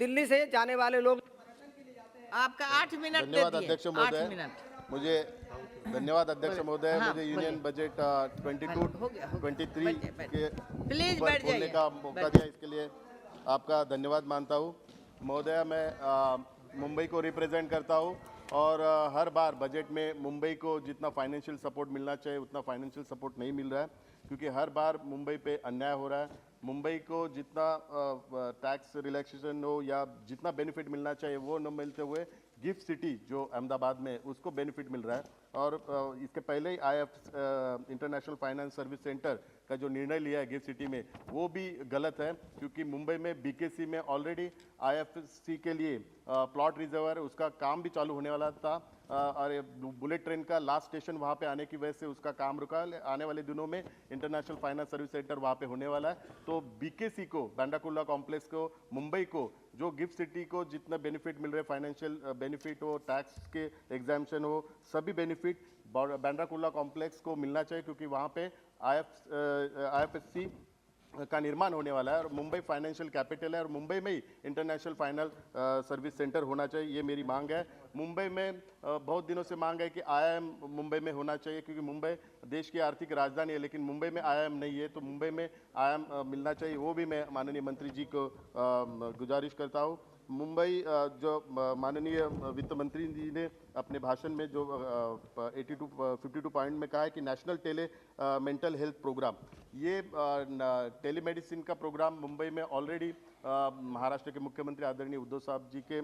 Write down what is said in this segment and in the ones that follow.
दिल्ली से जाने वाले लोग आपका 8 मिनट दे धन्यवाद दिए, अध्यक्ष 8 महोदय। मिनट। मुझे धन्यवाद अध्यक्ष महोदय। हाँ, मुझे यूनियन बोलिए। बजट 22 हो गया, हो गया। 23 बैठिए, बैठिए। के प्लीज ऊपर बैठ बोलने जाइए, का मौका बैठ दिया, इसके लिए आपका धन्यवाद मानता हूँ। महोदय, मैं मुंबई को रिप्रेजेंट करता हूँ और हर बार बजट में मुंबई को जितना फाइनेंशियल सपोर्ट मिलना चाहिए उतना फाइनेंशियल सपोर्ट नहीं मिल रहा है, क्योंकि हर बार मुंबई पे अन्याय हो रहा है। मुंबई को जितना टैक्स रिलैक्सेशन हो या जितना बेनिफिट मिलना चाहिए वो न मिलते हुए गिफ्ट सिटी जो अहमदाबाद में उसको बेनिफिट मिल रहा है। और इसके पहले ही इंटरनेशनल फाइनेंस सर्विस सेंटर का जो निर्णय लिया है गिफ्ट सिटी में वो भी गलत है, क्योंकि मुंबई में बीकेसी में ऑलरेडी आईएफसी के लिए प्लॉट रिजर्वर उसका काम भी चालू होने वाला था और बुलेट ट्रेन का लास्ट स्टेशन वहाँ पे आने की वजह से उसका काम रुका। आने वाले दिनों में इंटरनेशनल फाइनेंस सर्विस सेंटर वहाँ पे होने वाला है। तो बीकेसी को, बांद्रा कुर्ला कॉम्प्लेक्स को, मुंबई को जो गिफ्ट सिटी को जितना बेनिफिट मिल रहे, फाइनेंशियल बेनिफिट हो, टैक्स के एग्जाम्पशन हो, सभी बेनिफिट बांद्रा कुर्ला कॉम्प्लेक्स को मिलना चाहिए, क्योंकि वहाँ पे आईएफएससी का निर्माण होने वाला है और मुंबई फाइनेंशियल कैपिटल है और मुंबई में ही इंटरनेशनल फाइनल सर्विस सेंटर होना चाहिए, ये मेरी मांग है। मुंबई में बहुत दिनों से मांग है कि आईआईएम मुंबई में होना चाहिए, क्योंकि मुंबई देश की आर्थिक राजधानी है, लेकिन मुंबई में आईआईएम नहीं है, तो मुंबई में आईआईएम मिलना चाहिए। वो भी मैं माननीय मंत्री जी को गुजारिश करता हूँ। मुंबई जो माननीय वित्त मंत्री जी ने अपने भाषण में जो 52 पॉइंट में कहा है कि नेशनल मेंटल हेल्थ प्रोग्राम, ये टेलीमेडिसिन का प्रोग्राम मुंबई में ऑलरेडी महाराष्ट्र के मुख्यमंत्री आदरणीय उद्धव साहब जी के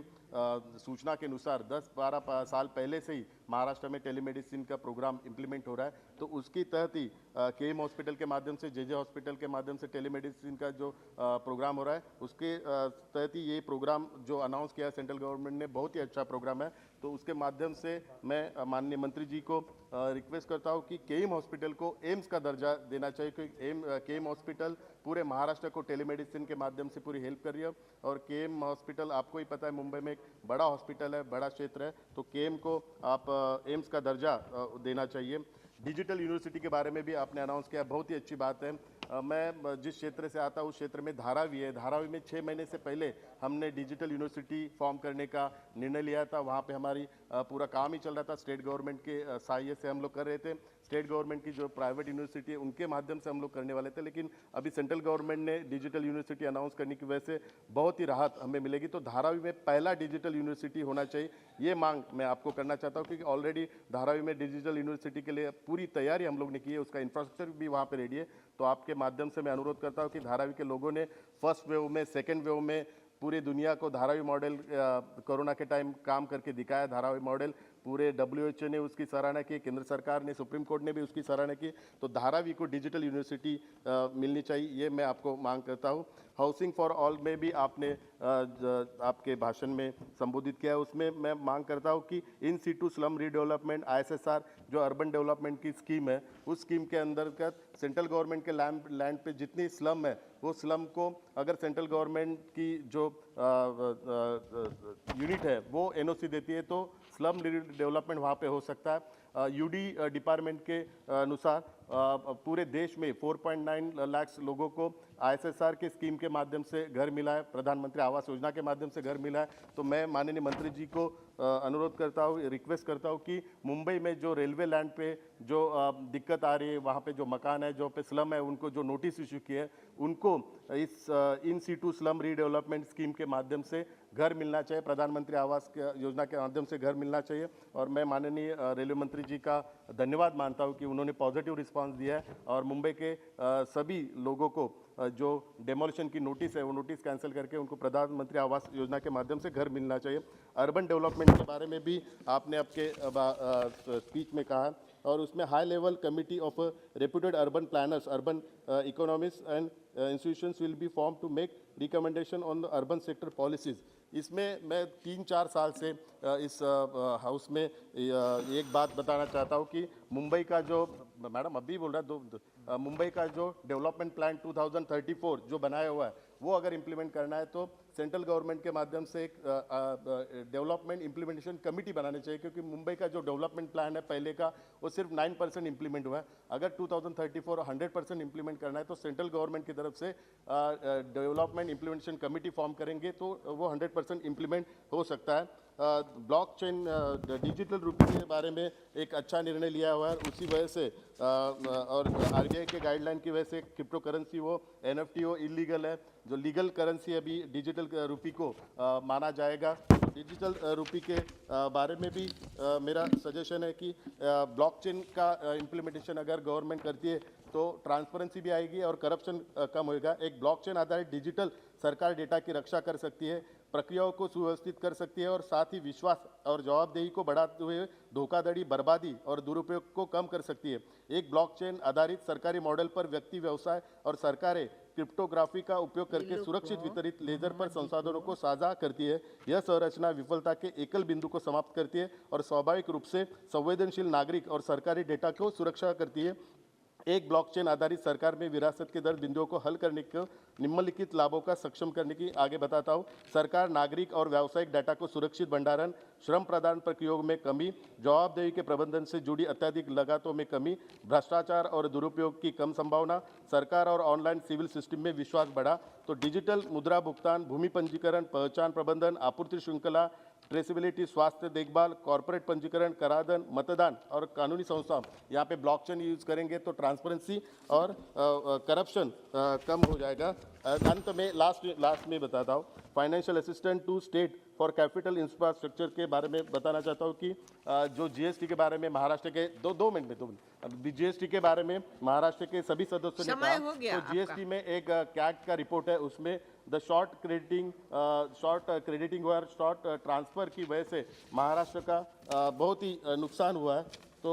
सूचना के अनुसार 10-12 साल पहले से ही महाराष्ट्र में टेलीमेडिसिन का प्रोग्राम इंप्लीमेंट हो रहा है। तो उसकी तहत ही केएम हॉस्पिटल के माध्यम से, जेजे हॉस्पिटल के माध्यम से टेलीमेडिसिन का जो प्रोग्राम हो रहा है उसके तहत ही ये प्रोग्राम जो अनाउंस किया सेंट्रल गवर्नमेंट ने, बहुत ही अच्छा प्रोग्राम है। तो उसके माध्यम से मैं माननीय मंत्री जी को रिक्वेस्ट करता हूं कि केएम हॉस्पिटल को एम्स का दर्जा देना चाहिए, क्योंकि केएम हॉस्पिटल पूरे महाराष्ट्र को टेलीमेडिसिन के माध्यम से पूरी हेल्प कर रही है। और केएम हॉस्पिटल आपको ही पता है मुंबई में एक बड़ा हॉस्पिटल है, बड़ा क्षेत्र है, तो केएम को आप एम्स का दर्जा देना चाहिए। डिजिटल यूनिवर्सिटी के बारे में भी आपने अनाउंस किया, बहुत ही अच्छी बात है। मैं जिस क्षेत्र से आता हूँ उस क्षेत्र में धारावी है। धारावी में 6 महीने से पहले हमने डिजिटल यूनिवर्सिटी फॉर्म करने का निर्णय लिया था। वहाँ पे हमारी पूरा काम ही चल रहा था, स्टेट गवर्नमेंट के सहायता से हम लोग कर रहे थे। स्टेट गवर्नमेंट की जो प्राइवेट यूनिवर्सिटी है उनके माध्यम से हम लोग करने वाले थे, लेकिन अभी सेंट्रल गवर्नमेंट ने डिजिटल यूनिवर्सिटी अनाउंस करने की वजह से बहुत ही राहत हमें मिलेगी। तो धारावी में पहला डिजिटल यूनिवर्सिटी होना चाहिए, ये मांग मैं आपको करना चाहता हूँ, क्योंकि ऑलरेडी धारावी में डिजिटल यूनिवर्सिटी के लिए पूरी तैयारी हम लोग ने की है, उसका इंफ्रास्ट्रक्चर भी वहाँ पर रेडी है। तो आपके माध्यम से मैं अनुरोध करता हूँ कि धारावी के लोगों ने फर्स्ट वेव में, सेकेंड वेव में पूरी दुनिया को धारावी मॉडल कोरोना के टाइम काम करके दिखाया। धारावी मॉडल पूरे WHO ने उसकी सराहना की, केंद्र सरकार ने, सुप्रीम कोर्ट ने भी उसकी सराहना की। तो धारावी को डिजिटल यूनिवर्सिटी मिलनी चाहिए, ये मैं आपको मांग करता हूँ। हाउसिंग फॉर ऑल में भी आपने आपके भाषण में संबोधित किया है, उसमें मैं मांग करता हूँ कि in situ slum redevelopment ISSR जो अर्बन डेवलपमेंट की स्कीम है, उस स्कीम के अंतर्गत सेंट्रल गवर्नमेंट के लैंड पे जितनी स्लम है वो स्लम को अगर सेंट्रल गवर्नमेंट की जो यूनिट है वो NOC देती है तो स्लम डेवलपमेंट वहाँ पे हो सकता है। UD डिपार्टमेंट के अनुसार पूरे देश में 4.9 लाख लोगों को ISSR के स्कीम के माध्यम से घर मिला है, प्रधानमंत्री आवास योजना के माध्यम से घर मिला है। तो मैं माननीय मंत्री जी को अनुरोध करता हूँ, रिक्वेस्ट करता हूँ कि मुंबई में जो रेलवे लैंड पे जो दिक्कत आ रही है, वहाँ पे जो मकान है, जो पे स्लम है, उनको जो नोटिस इशू किए हैं, उनको इस in situ slum redevelopment scheme के माध्यम से घर मिलना चाहिए, प्रधानमंत्री आवास योजना के माध्यम से घर मिलना चाहिए। और मैं माननीय रेलवे मंत्री जी का धन्यवाद मानता हूं कि उन्होंने पॉजिटिव रिस्पांस दिया है और मुंबई के सभी लोगों को जो डेमोलिशन की नोटिस है वो नोटिस कैंसिल करके उनको प्रधानमंत्री आवास योजना के माध्यम से घर मिलना चाहिए। अर्बन डेवलपमेंट के बारे में भी आपने आपके स्पीच में कहा और उसमें high level committee of reputed urban planners, urban economist and institutions will be form to make recommendation on the urban sector policies. इसमें मैं 3-4 साल से इस हाउस में एक बात बताना चाहता हूँ कि मुंबई का जो, मैडम अभी बोल रहा है, मुंबई का जो डेवलपमेंट प्लान 2034 जो बनाया हुआ है वो अगर इम्प्लीमेंट करना है तो सेंट्रल गवर्नमेंट के माध्यम से एक डेवलपमेंट इम्प्लीमेंटेशन कमिटी बनानी चाहिए, क्योंकि मुंबई का जो डेवलपमेंट प्लान है पहले का वो सिर्फ 9% इम्प्लीमेंट हुआ है। अगर 2034 100% इम्प्लीमेंट करना है तो सेंट्रल गवर्नमेंट की तरफ से डेवलपमेंट इम्प्लीमेंटेशन कमिटी फॉर्म करेंगे तो वो 100% इम्प्लीमेंट हो सकता है। ब्लॉकचेन डिजिटल रुपये के बारे में एक अच्छा निर्णय लिया हुआ है, उसी वजह से और आरबीआई के गाइडलाइन की वजह से क्रिप्टो करेंसी वो एनएफटी वो इलीगल है। जो लीगल करेंसी अभी डिजिटल रुपी को माना जाएगा। डिजिटल रुपी के बारे में भी मेरा सजेशन है कि ब्लॉकचेन का इम्प्लीमेंटेशन अगर गवर्नमेंट करती है तो ट्रांसपेरेंसी भी आएगी और करप्शन कम होएगा। एक ब्लॉकचेन आधारित डिजिटल सरकार डेटा की रक्षा कर सकती है, प्रक्रियाओं को सुव्यवस्थित कर सकती है और साथ ही विश्वास और जवाबदेही को बढ़ाते हुए धोखाधड़ी, बर्बादी और दुरुपयोग को कम कर सकती है। एक ब्लॉकचेन आधारित सरकारी मॉडल पर व्यक्ति, व्यवसाय और सरकारें क्रिप्टोग्राफी का उपयोग करके सुरक्षित वितरित लेजर पर संसाधनों को साझा करती है। यह संरचना विफलता के एकल बिंदु को समाप्त करती है और स्वाभाविक रूप से संवेदनशील नागरिक और सरकारी डेटा को सुरक्षा करती है। एक ब्लॉकचेन आधारित सरकार में विरासत के दर्द बिंदुओं को हल करने को निम्नलिखित लाभों का सक्षम करने की आगे बताता हूँ। सरकार, नागरिक और व्यावसायिक डाटा को सुरक्षित भंडारण, श्रम प्रदान प्रक्रियाओं में कमी, जवाबदेही के प्रबंधन से जुड़ी अत्यधिक लागतों में कमी, भ्रष्टाचार और दुरुपयोग की कम संभावना, सरकार और ऑनलाइन सिविल सिस्टम में विश्वास बढ़ा। तो डिजिटल मुद्रा भुगतान, भूमि पंजीकरण, पहचान प्रबंधन, आपूर्ति श्रृंखला, ट्रेसेबिलिटी, स्वास्थ्य देखभाल, कॉर्पोरेट पंजीकरण, कराधान, मतदान और कानूनी संस्थाओं, यहाँ पे ब्लॉकचेन यूज करेंगे तो ट्रांसपेरेंसी और करप्शन कम हो जाएगा। अंत में लास्ट में बताता हूँ, financial assistant to state for capital infrastructure के बारे में बताना चाहता हूँ कि जो जीएसटी के बारे में महाराष्ट्र के दो मिनट जीएसटी के बारे में महाराष्ट्र के सभी सदस्यों ने समय कहा हो गया तो जीएसटी में एक कैट का रिपोर्ट है, उसमें द शॉर्ट क्रेडिटिंग और शॉर्ट ट्रांसफर की वजह से महाराष्ट्र का बहुत ही नुकसान हुआ है। तो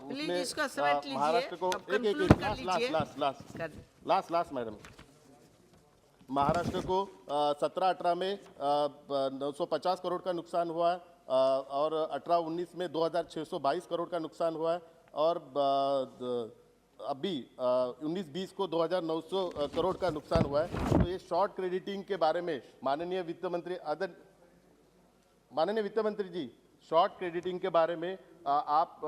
उसमें इसका समेट लीजिए, महाराष्ट्र को अब एक conclude कर लीजिए। लास्ट मैडम, महाराष्ट्र को 17-18 में 950 करोड़ का नुकसान हुआ है और 18-19 में 2622 करोड़ का नुकसान हुआ है और अभी 19-20 को 2900 करोड़ का नुकसान हुआ है। तो ये शॉर्ट क्रेडिटिंग के बारे में माननीय वित्त मंत्री जी, शॉर्ट क्रेडिटिंग के बारे में आप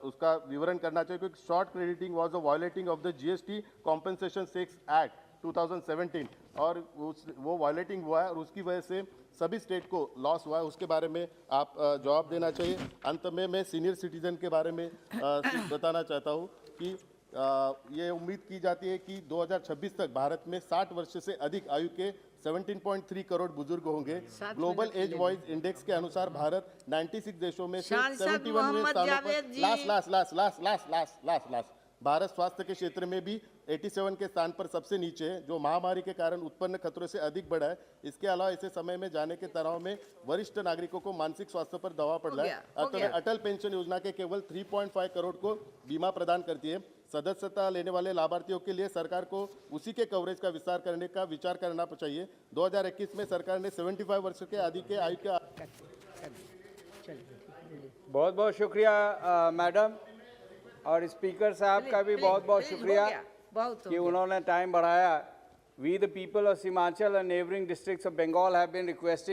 उसका विवरण करना चाहिए, क्योंकि short crediting was a violating of the GST compensation 6 act 2017 और वो वायलेटिंग हुआ है और उसकी वजह से सभी स्टेट को लॉस हुआ है। उसके बारे में आप जवाब देना चाहिए। अंत में मैं सीनियर सिटीजन के बारे में बताना चाहता हूँ कि ये उम्मीद की जाती है कि 2026 तक भारत में 60 वर्ष से अधिक आयु के 17.3 करोड़ बुजुर्ग होंगे। ग्लोबल एज वॉइस इंडेक्स के अनुसार भारत 96 देशों में से 71वें स्थानों पर भारत स्वास्थ्य के क्षेत्र में भी 87 के स्थान पर सबसे नीचे है, जो महामारी के कारण उत्पन्न खतरों से अधिक बड़ा है। इसके अलावा ऐसे समय में जाने के तनाव में वरिष्ठ नागरिकों को मानसिक स्वास्थ्य पर दबाव पड़ रहा है। अटल पेंशन योजना के केवल 3.5 करोड़ को बीमा प्रदान करती है। सदस्यता लेने वाले लाभार्थियों के लिए सरकार को उसी के कवरेज का विस्तार करने का विचार करना चाहिए। 2021 में सरकार ने 75 वर्ष के अधिक के आयु का बहुत बहुत शुक्रिया मैडम, और स्पीकर साहब का भी बहुत बहुत शुक्रिया कि उन्होंने टाइम बढ़ाया। We the people of Seemanchal and neighbouring districts of Bengal have been requesting